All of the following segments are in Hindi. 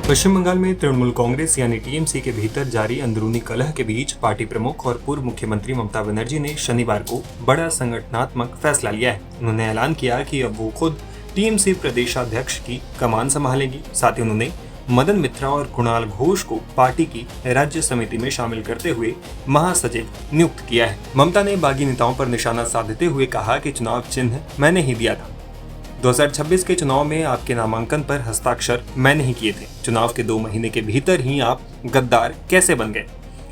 पश्चिम बंगाल में तृणमूल कांग्रेस यानी टीएमसी के भीतर जारी अंदरूनी कलह के बीच पार्टी प्रमुख और पूर्व मुख्यमंत्री ममता बनर्जी ने शनिवार को बड़ा संगठनात्मक फैसला लिया है। उन्होंने ऐलान किया कि अब वो खुद टीएमसी प्रदेशाध्यक्ष की कमान संभालेंगी। साथ ही उन्होंने मदन मित्रा और कुणाल घोष को पार्टी की राज्य समिति में शामिल करते हुए महासचिव नियुक्त किया है। ममता ने बागी नेताओं पर निशाना साधते हुए कहा कि चुनाव चिन्ह मैंने ही दिया था। 2026 के चुनाव में आपके नामांकन पर हस्ताक्षर मैंने ही किए थे। चुनाव के 2 महीने के भीतर ही आप गद्दार कैसे बन गए,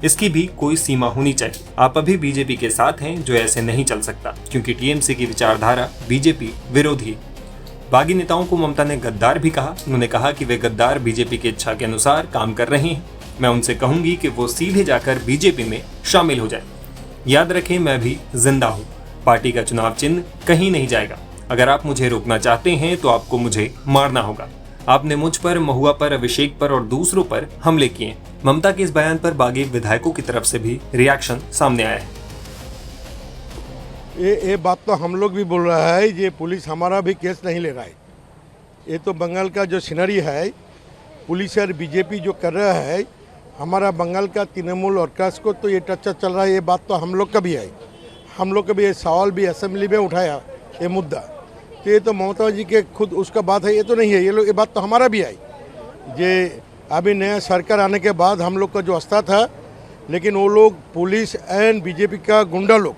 इसकी भी कोई सीमा होनी चाहिए। आप अभी बीजेपी के साथ हैं, जो ऐसे नहीं चल सकता, क्योंकि टीएमसी की विचारधारा बीजेपी विरोधी है। बागी नेताओं को ममता ने गद्दार भी कहा। उन्होंने कहा कि वे गद्दार बीजेपी की इच्छा के अनुसार काम कर रहे हैं। मैं उनसे कहूंगी कि वो सीधे जाकर बीजेपी में शामिल हो जाए। याद रखें, मैं भी जिंदा हूँ। पार्टी का चुनाव चिन्ह कहीं नहीं जाएगा। अगर आप मुझे रोकना चाहते हैं तो आपको मुझे मारना होगा। आपने मुझ पर, महुआ पर, अभिषेक पर और दूसरों पर हमले किए। ममता के इस बयान पर बागी विधायकों की तरफ से भी रिएक्शन सामने आया है। ये बात तो हम लोग भी बोल रहा है, ये पुलिस हमारा भी केस नहीं ले रहा है। ये तो बंगाल का जो सिनेरियो है, पुलिस और बीजेपी जो कर रहा है, हमारा बंगाल का तृणमूल और कांग्रेस को तो ये टच्चा चल रहा है। ये बात तो हम लोग का भी है। हम लोग का भी ये सवाल भी असेंबली में उठाया ये मुद्दा। तो ये तो ममता जी के खुद उसका बात है, ये तो नहीं है। ये बात तो हमारा भी है। ये अभी नया सरकार आने के बाद हम लोग का जो अस्ता था, लेकिन वो लोग पुलिस एंड बीजेपी का गुंडा लोग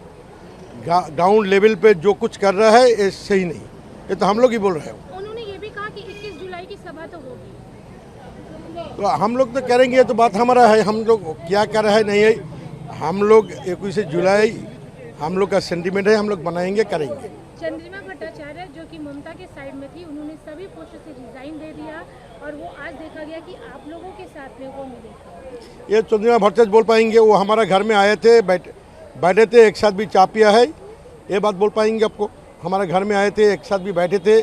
ग्राउंड लेवल पे जो कुछ कर रहा है, ये सही नहीं। ये तो हम लोग ही बोल रहे हैं। उन्होंने ये भी कहा कि 21 जुलाई की सभा तो होगी। तो हम लोग तो करेंगे, ये तो बात हमारा है। हम लोग क्या कर रहे हैं नहीं है। हम लोग 21 जुलाई हम लोग का सेंटीमेंट है, हम लोग बनाएंगे, करेंगे। चंद्रिमा भट्टाचार्य जो कि ममता के साइड में थी, उन्होंने सभी पोस्ट से रिजाइन दे दिया और वो आज देखा गया कि आप लोगों के साथ में वो मिले। ये चंद्रिमा भट्टाचार्य बोल पाएंगे। वो हमारा घर में आए थे, बैठे थे, एक साथ भी चा पिया है। ये बात बोल पाएंगे आपको। हमारे घर में आए थे, एक साथ भी बैठे थे,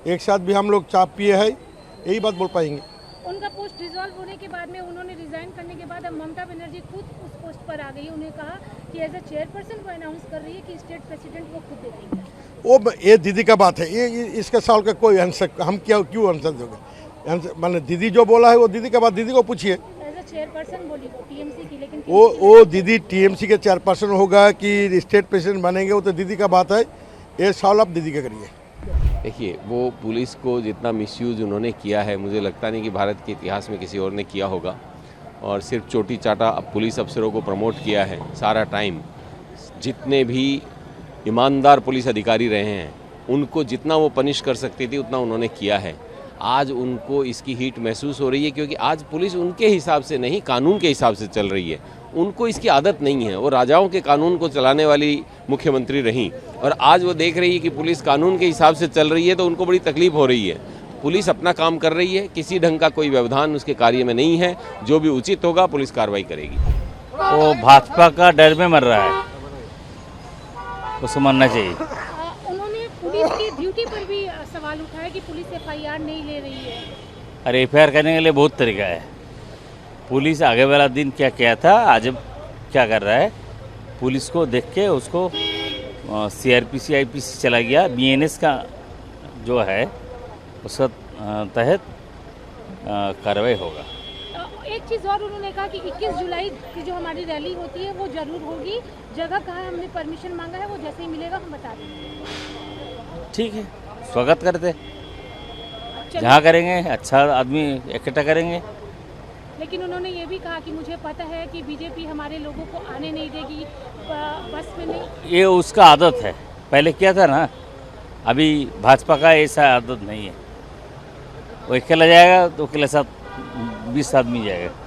एक साथ भी हम लोग चा पिए है, यही बात बोल पाएंगे। उनका पोस्ट डिसॉल्व होने के बाद में उन्होंने रिजाइन करने के बाद अब ममता बनर्जी खुद उस पोस्ट पर आ गई। उन्हें कहा कि एज अ चेयरपर्सन वो अनाउंस कर रही है कि स्टेट प्रेसिडेंट वो खुद देखेंगे। वो ये दीदी का बात है। ये इसका सवाल का कोई आंसर हम क्यों आंसर दोगे? मैंने दीदी जो बोला है वो दीदी का बात दीदी को पूछिए। एज अ चेयरपर्सन बोली टीएमसी की, लेकिन वो दीदी टीएमसी के चेयरपर्सन होगा कि स्टेट प्रेसिडेंट बनेंगे, वो तो दीदी का बात है। ये सवाल आप दीदी का करिए। देखिए, वो पुलिस को जितना मिसयूज उन्होंने किया है, मुझे लगता नहीं कि भारत के इतिहास में किसी और ने किया होगा। और सिर्फ चोटी चाटा पुलिस अफसरों को प्रमोट किया है। सारा टाइम जितने भी ईमानदार पुलिस अधिकारी रहे हैं, उनको जितना वो पनिश कर सकती थी उतना उन्होंने किया है। आज उनको इसकी हीट महसूस हो रही है, क्योंकि आज पुलिस उनके हिसाब से नहीं, कानून के हिसाब से चल रही है। उनको इसकी आदत नहीं है। वो राजाओं के कानून को चलाने वाली मुख्यमंत्री रहीं, और आज वो देख रही है कि पुलिस कानून के हिसाब से चल रही है, तो उनको बड़ी तकलीफ हो रही है। पुलिस अपना काम कर रही है, किसी ढंग का कोई व्यवधान उसके कार्य में नहीं है। जो भी उचित होगा पुलिस कार्रवाई करेगी। वो भाजपा का डर में मर रहा है, उसको मरना चाहिए। उन्होंने पुलिस की ड्यूटी पर भी सवाल उठाया कि पुलिस एफआईआर नहीं ले रही है। अरे एफआईआर करने के लिए बहुत तरीका है। पुलिस आगे वाला दिन क्या किया था, आज क्या कर रहा है, पुलिस को देख के उसको सीआरपीसी आईपीसी चला गया। बीएनएस का जो है उसका तहत कार्रवाई होगा। एक चीज़ और उन्होंने कहा कि 21 जुलाई की जो हमारी रैली होती है वो जरूर होगी। जगह कहाँ हमने परमिशन मांगा है, वो जैसे ही मिलेगा हम बता देंगे। ठीक है, स्वागत करते, जहाँ करेंगे अच्छा आदमी इकट्ठा करेंगे। लेकिन उन्होंने ये भी कहा कि मुझे पता है कि बीजेपी हमारे लोगों को आने नहीं देगी, बस में नहीं। ये उसका आदत है, पहले किया था ना। अभी भाजपा का ऐसा आदत नहीं है। वो अकेला जाएगा तो अकेले साथ 20 आदमी जाएगा।